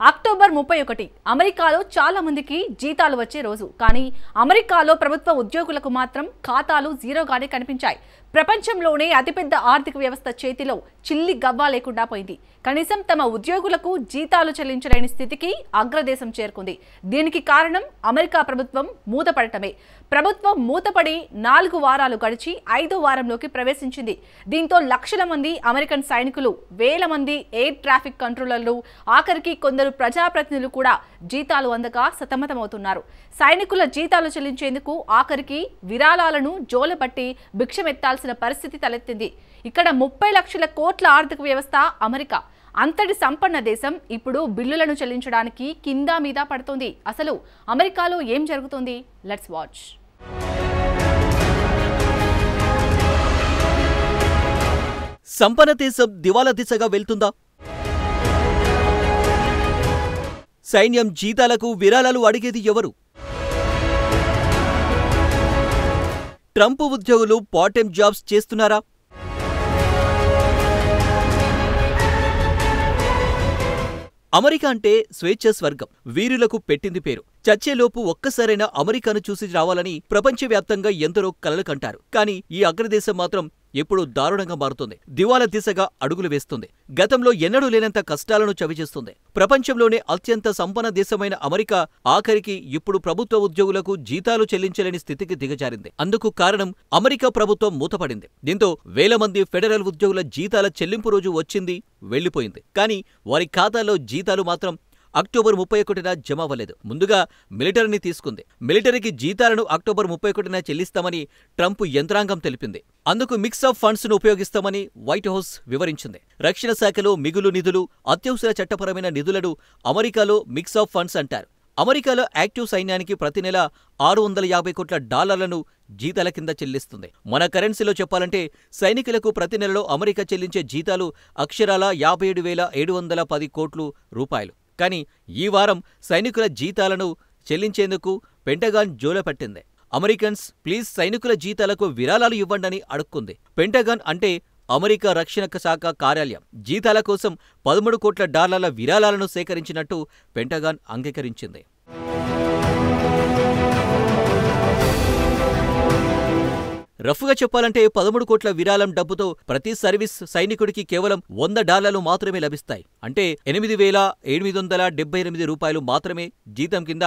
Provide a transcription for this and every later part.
October 31 అమెరికాలో చాలా మందికి జీతాలు వచ్చే రోజు. కానీ అమెరికాలో ప్రభుత్వ ఉద్యోగులకు మాత్రం ఖాతాలు జీరోగానే కనిపించాయి. ప్రపంచంలోనే అతిపెద్ద ఆర్థిక వ్యవస్థ చేతిలో చిల్లి గవ్వ లేకుండా పోయింది. కనీసం తమ ఉద్యోగులకు జీతాలు చెల్లించలేని స్థితికి అగ్రదేశం చేరుకుంది. దీనికి కారణం అమెరికా ప్రభుత్వం మూతపడటమే. ప్రభుత్వం మూతపడి 4 వారాలు గడిచి 5వ వారంలోకి ప్రవేశించింది. దీంతో లక్షల మంది అమెరికన్ సైనికులు, వేల మంది ఎయిర్ ట్రాఫిక్ కంట్రోలర్లు, ఆఖరికి కొందరు ప్రజాప్రతినిధులు కూడా జీతాలు అందక సతమతమవుతున్నారు. సైనికుల జీతాలు చెల్లించేందుకు ఆఖరికి విరాళాలను జోలబట్టి భిక్షమెత్తాల్సిన పరిస్థితి తలెత్తింది. ఇక్కడ 30 లక్షల కోట్ల ఆర్థిక వ్యవస్థ అమెరికా. అంతటి సంపన్న దేశం ఇప్పుడు బిల్లులను చెల్లించడానికి కింద మీద పడుతోంది. అసలు అమెరికాలో ఏం జరుగుతోంది? Let's watch. సంపన్న దేశం దివాలా దిశగా వెళ్తుందా? సైన్యం జీతాలకు విరాళాలు అడిగేది ఎవరు? ట్రంప్ ఉద్యోగులు పార్ట్ టైం జాబ్స్ చేస్తున్నారా? అమెరికా అంటే స్వేచ్ఛ స్వర్గం. వీరులకు పెట్టింది పేరు. చచ్చేలోపు ఒక్కసారైనా అమెరికాను చూసి రావాలని ప్రపంచవ్యాప్తంగా ఎందరో కలలు కంటారు. కానీ ఈ అగ్రదేశం మాత్రం ఎప్పుడూ దారుణంగా మారుతుంది. దివాలా దిశగా అడుగులు వేస్తుంది. గతంలో ఎన్నడూ లేనంత కష్టాలను చవిచేస్తుంది. ప్రపంచంలోనే అత్యంత సంపన్న దేశమైన అమెరికా ఆఖరికి ఇప్పుడు ప్రభుత్వ ఉద్యోగులకు జీతాలు చెల్లించలేని స్థితికి దిగజారింది. అందుకు కారణం అమెరికా ప్రభుత్వం మూతపడింది. దీంతో వేల మంది ఫెడరల్ ఉద్యోగుల జీతాల చెల్లింపు రోజు వచ్చింది, వెళ్లిపోయింది. కానీ వారి ఖాతాల్లో జీతాలు మాత్రం అక్టోబర్ 31న జమ అవ్వలేదు. ముందుగా మిలిటరీని తీసుకుంది. మిలిటరీకి జీతాలను అక్టోబర్ 31న చెల్లిస్తామని ట్రంప్ యంత్రాంగం తెలిపింది. అందుకు మిక్స్ ఆఫ్ ఫండ్స్ ను ఉపయోగిస్తామని వైట్ హౌస్ వివరించింది. రక్షణ శాఖలో మిగులు నిధులు, అత్యవసర చట్టపరమైన నిధులను అమెరికాలో మిక్స్ ఆఫ్ ఫండ్స్ అంటారు. అమెరికాలో యాక్టివ్ సైన్యానికి ప్రతి నెల $650 కోట్ల జీతాల కింద చెల్లిస్తుంది. మన కరెన్సీలో చెప్పాలంటే సైనికులకు ప్రతి నెలలో అమెరికా చెల్లించే జీతాలు అక్షరాల 57,710 కోట్లు రూపాయలు. కానీ ఈ వారం సైనికుల జీతాలను చెల్లించేందుకు పెంటగాన్ జోలెపట్టింది. అమెరికన్స్ ప్లీజ్ సైనికుల జీతాలకు విరాళాలు ఇవ్వండని అడుక్కుంది. పెంటగాన్ అంటే అమెరికా రక్షణ శాఖ కార్యాలయం. జీతాల కోసం $13 కోట్ల విరాళాలను సేకరించినట్టు పెంటగాన్ అంగీకరించింది. రఫ్గా చెప్పాలంటే 13 కోట్ల విరాళం డబ్బుతో ప్రతి సర్వీస్ సైనికుడికి కేవలం $100 మాత్రమే లభిస్తాయి. అంటే $8,778 మాత్రమే జీతం కింద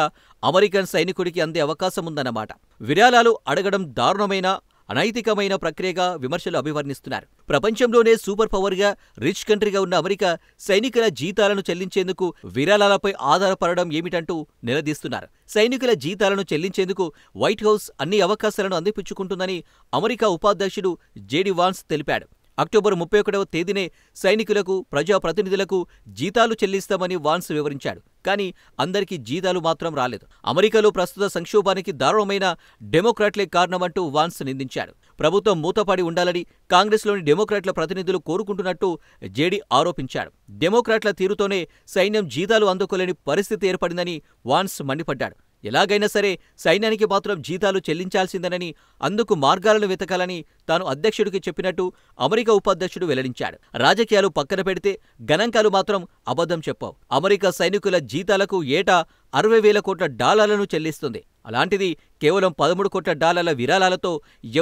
అమెరికన్ సైనికుడికి అందే అవకాశముందన్నమాట. విరాళాలు అడగడం దారుణమైన, అనైతికమైన ప్రక్రియగా విమర్శలు అభివర్ణిస్తున్నారు. ప్రపంచంలోనే సూపర్ పవర్గా, రిచ్ కంట్రీగా ఉన్న అమెరికా సైనికుల జీతాలను చెల్లించేందుకు విరాళాలపై ఆధారపడడం ఏమిటంటూ నిలదీస్తున్నారు. సైనికుల జీతాలను చెల్లించేందుకు వైట్ హౌస్ అన్ని అవకాశాలను అందిపుచ్చుకుంటుందని అమెరికా ఉపాధ్యక్షుడు జేడీ వాన్స్ తెలిపాడు. అక్టోబర్ 31వ తేదీనే సైనికులకు, ప్రజాప్రతినిధులకు జీతాలు చెల్లిస్తామని వాన్స్ వివరించాడు. కానీ అందరికీ జీతాలు మాత్రం రాలేదు. అమెరికాలో ప్రస్తుత సంక్షోభానికి దారుణమైన డెమోక్రాట్లే కారణమంటూ వాన్స్ నిందించాడు. ప్రభుత్వం మూతపడి ఉండాలని కాంగ్రెస్లోని డెమోక్రాట్ల ప్రతినిధులు కోరుకుంటున్నట్టు జేడీ ఆరోపించాడు. డెమోక్రాట్ల తీరుతోనే సైన్యం జీతాలు అందుకోలేని పరిస్థితి ఏర్పడిందని వాన్స్ మండిపడ్డాడు. ఎలాగైనా సరే సైన్యానికి మాత్రం జీతాలు చెల్లించాల్సిందేనని, అందుకు మార్గాలను వెతకాలని తాను అధ్యక్షుడికి చెప్పినట్టు అమెరికా ఉపాధ్యక్షుడు వెల్లడించాడు. రాజకీయాలు పక్కన పెడితే గణాంకాలు మాత్రం అబద్ధం చెప్పావు. అమెరికా సైనికుల జీతాలకు ఏటా $60,000 కోట్ల చెల్లిస్తుంది. అలాంటిది కేవలం $13 కోట్ల విరాళాలతో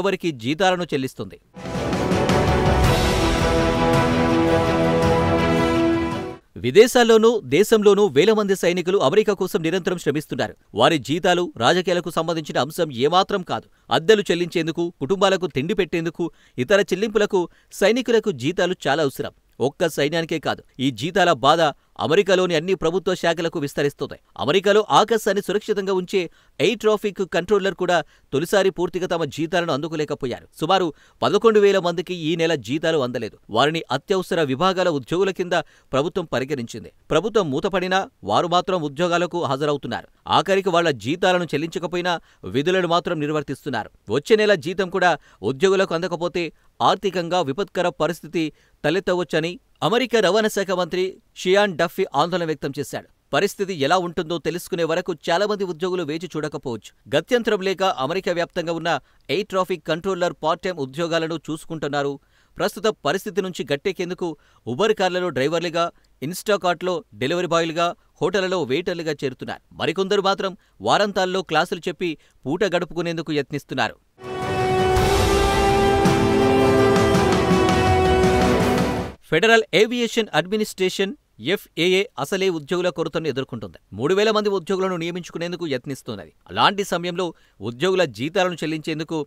ఎవరికి జీతాలను చెల్లిస్తుంది? విదేశాల్లోనూ దేశంలోనూ వేల మంది సైనికులు అమెరికా కోసం నిరంతరం శ్రమిస్తున్నారు. వారి జీతాలు రాజకీయాలకు సంబంధించిన అంశం ఏమాత్రం కాదు. అద్దెలు చెల్లించేందుకు, కుటుంబాలకు తిండి పెట్టేందుకు, ఇతర చెల్లింపులకు సైనికులకు జీతాలు చాలా అవసరం. ఒక్క సైన్యానికే కాదు. ఈ జీతాల బాధ అమెరికాలోని అన్ని ప్రభుత్వ శాఖలకు విస్తరిస్తుంది. అమెరికాలో ఆకాశాన్ని సురక్షితంగా ఉంచే ఎయిర్ ట్రాఫిక్ కంట్రోలర్ కూడా తొలిసారి పూర్తిగా తమ జీతాలను అందుకోలేకపోయారు. సుమారు 11,000 మందికి ఈ నెల జీతాలు అందలేదు. వారిని అత్యవసర విభాగాల ఉద్యోగుల కింద ప్రభుత్వం పరిగణించింది. ప్రభుత్వం మూతపడినా వారు మాత్రం ఉద్యోగాలకు హాజరవుతున్నారు. ఆఖరికి వాళ్ల జీతాలను చెల్లించకపోయినా విధులను మాత్రం నిర్వర్తిస్తున్నారు. వచ్చే నెల జీతం కూడా ఉద్యోగులకు అందకపోతే ఆర్థికంగా విపత్కర పరిస్థితి తలెత్తవచ్చని అమెరికా రవాణా శాఖ మంత్రి షియాన్ డఫీ ఆందోళన వ్యక్తం చేశాడు. పరిస్థితి ఎలా ఉంటుందో తెలుసుకునే వరకు చాలా మంది ఉద్యోగులు వేచి చూడకపోవచ్చు. గత్యంతరం లేక అమెరికా వ్యాప్తంగా ఉన్న air traffic controller part time ఉద్యోగాలను చూసుకుంటున్నారు. ప్రస్తుత పరిస్థితి నుంచి గట్టెక్కేందుకు ఉబర్ కార్లలో డ్రైవర్లుగా, ఇన్స్టాకార్ట్లో డెలివరీ బాయ్లుగా, హోటళ్లలో వెయిటర్లుగా చేరుతున్నారు. మరికొందరు మాత్రం వారాంతాల్లో క్లాసులు చెప్పి పూట గడుపుకునేందుకు యత్నిస్తున్నారు. ఫెడరల్ ఏవియేషన్ అడ్మినిస్ట్రేషన్ FAA అసలే ఉద్యోగుల కొరతను ఎదుర్కొంటుంది. 3,000 మంది ఉద్యోగులను నియమించుకునేందుకు యత్నిస్తున్నది. అలాంటి సమయంలో ఉద్యోగుల జీతాలను చెల్లించేందుకు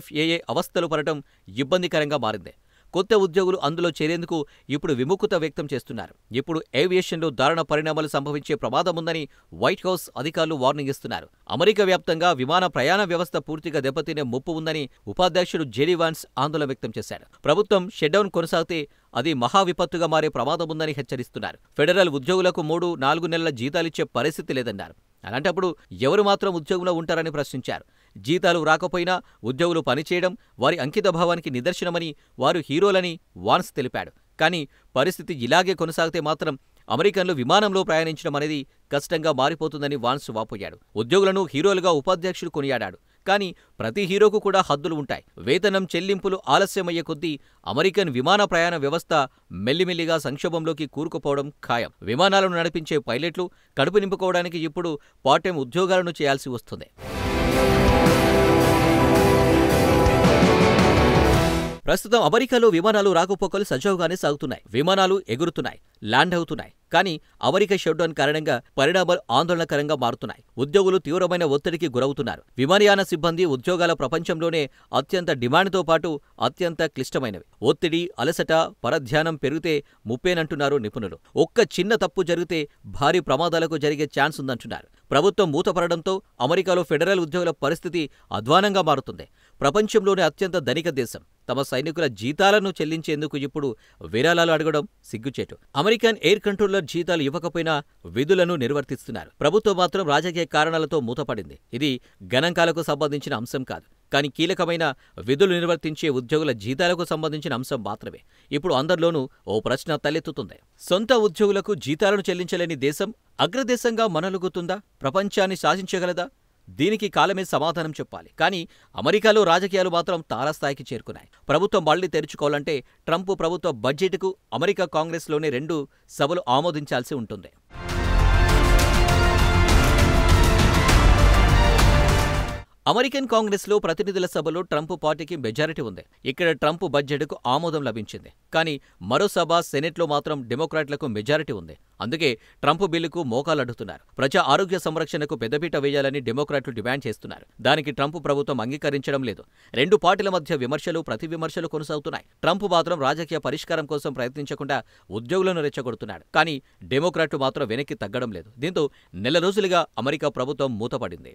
FAA అవస్థలు పడటం ఇబ్బందికరంగా మారింది. కొత్త ఉద్యోగులు అందులో చేరేందుకు ఇప్పుడు విముఖత వ్యక్తం చేస్తున్నారు. ఇప్పుడు ఏవియేషన్లో దారుణ పరిణామాలు సంభవించే ప్రమాదముందని వైట్ హౌస్ అధికారులు వార్నింగ్ ఇస్తున్నారు. అమెరికా వ్యాప్తంగా విమాన ప్రయాణ వ్యవస్థ పూర్తిగా దెబ్బతినే ముప్పు ఉందని ఉపాధ్యక్షుడు జెడీ వాన్స్ ఆందోళన వ్యక్తం చేశారు. ప్రభుత్వం షట్డౌన్ కొనసాగితే అది మహా విపత్తుగా మారే ప్రమాదముందని హెచ్చరిస్తున్నారు. ఫెడరల్ ఉద్యోగులకు 3-4 నెలల జీతాలిచ్చే పరిస్థితి లేదన్నారు. అలాంటప్పుడు ఎవరు మాత్రం ఉద్యోగంలో ఉంటారని ప్రశ్నించారు. జీతాలు రాకపోయినా ఉద్యోగులు పనిచేయడం వారి అంకితభావానికి నిదర్శనమని, వారు హీరోలని వాన్స్ తెలిపాడు. కానీ పరిస్థితి ఇలాగే కొనసాగితే మాత్రం అమెరికన్లు విమానంలో ప్రయాణించడం అనేది కష్టంగా మారిపోతుందని వాన్స్ వాపోయాడు. ఉద్యోగులను హీరోలుగా ఉపాధ్యక్షుడు కొనియాడాడు. కానీ ప్రతి హీరోకు కూడా హద్దులు ఉంటాయి. వేతనం చెల్లింపులు ఆలస్యమయ్యే కొద్దీ అమెరికన్ విమాన ప్రయాణ వ్యవస్థ మెల్లిమెల్లిగా సంక్షోభంలోకి కూరుకుపోవడం ఖాయం. విమానాలను నడిపించే పైలట్లు కడుపు నింపుకోవడానికి ఇప్పుడు పార్ట్ టైం ఉద్యోగాలను చేయాల్సి వస్తుంది. ప్రస్తుతం అమెరికాలో విమానాలు రాకపోకలు సజావుగానే సాగుతున్నాయి. విమానాలు ఎగురుతున్నాయి, ల్యాండ్ అవుతున్నాయి. కానీ అమెరికా షట్డౌన్ కారణంగా పరిణామాలు ఆందోళనకరంగా మారుతున్నాయి. ఉద్యోగులు తీవ్రమైన ఒత్తిడికి గురవుతున్నారు. విమానయాన సిబ్బంది ఉద్యోగాల ప్రపంచంలోనే అత్యంత డిమాండ్తో పాటు అత్యంత క్లిష్టమైనవి. ఒత్తిడి, అలసట, పరధ్యానం పెరిగితే ముప్పేనంటున్నారు నిపుణులు. ఒక్క చిన్న తప్పు జరిగితే భారీ ప్రమాదాలకు జరిగే ఛాన్స్ ఉందంటున్నారు. ప్రభుత్వం మూతపడడంతో అమెరికాలో ఫెడరల్ ఉద్యోగుల పరిస్థితి అధ్వానంగా మారుతుంది. ప్రపంచంలోనే అత్యంత ధనిక దేశం తమ సైనికుల జీతాలను చెల్లించేందుకు ఇప్పుడు విరాళాలు అడగడం సిగ్గుచేటు. అమెరికన్ ఎయిర్ కంట్రోలర్ జీతాలు ఇవ్వకపోయినా విధులను నిర్వర్తిస్తున్నారు. ప్రభుత్వం మాత్రం రాజకీయ కారణాలతో మూతపడింది. ఇది గణాంకాలకు సంబంధించిన అంశం కాదు. కానీ కీలకమైన విధులు నిర్వర్తించే ఉద్యోగుల జీతాలకు సంబంధించిన అంశం మాత్రమే. ఇప్పుడు అందరిలోనూ ఓ ప్రశ్న తలెత్తుతుంది. సొంత ఉద్యోగులకు జీతాలను చెల్లించలేని దేశం అగ్రదేశంగా మనలుగుతుందా? ప్రపంచాన్ని శాసించగలదా? దీనికి కాలమే సమాధానం చెప్పాలి. కానీ అమెరికాలో రాజకీయాలు మాత్రం తారాస్థాయికి చేరుకున్నాయి. ప్రభుత్వం మళ్లీ తెరుచుకోవాలంటే ట్రంప్ ప్రభుత్వ బడ్జెట్కు అమెరికా కాంగ్రెస్లోనే 2 సభలు ఆమోదించాల్సి ఉంటుంది. అమెరికన్ కాంగ్రెస్లో ప్రతినిధుల సభలో ట్రంప్ పార్టీకి మెజారిటీ ఉంది. ఇక్కడ ట్రంప్ బడ్జెట్కు ఆమోదం లభించింది. కానీ మరో సభ సెనెట్లో మాత్రం డెమోక్రాట్లకు మెజారిటీ ఉంది. అందుకే ట్రంప్ బిల్లుకు మోకాలడ్డుతున్నారు. ప్రజా ఆరోగ్య సంరక్షణకు పెద్దపీట వేయాలని డెమోక్రాట్లు డిమాండ్ చేస్తున్నారు. దానికి ట్రంప్ ప్రభుత్వం అంగీకరించడం లేదు. 2 పార్టీల మధ్య విమర్శలు, ప్రతి విమర్శలు కొనసాగుతున్నాయి. ట్రంప్ మాత్రం రాజకీయ పరిష్కారం కోసం ప్రయత్నించకుండా ఉద్యోగులను రెచ్చగొడుతున్నాడు. కానీ డెమోక్రాట్లు మాత్రం వెనక్కి తగ్గడం లేదు. దీంతో నెల రోజులుగా అమెరికా ప్రభుత్వం మూతపడింది.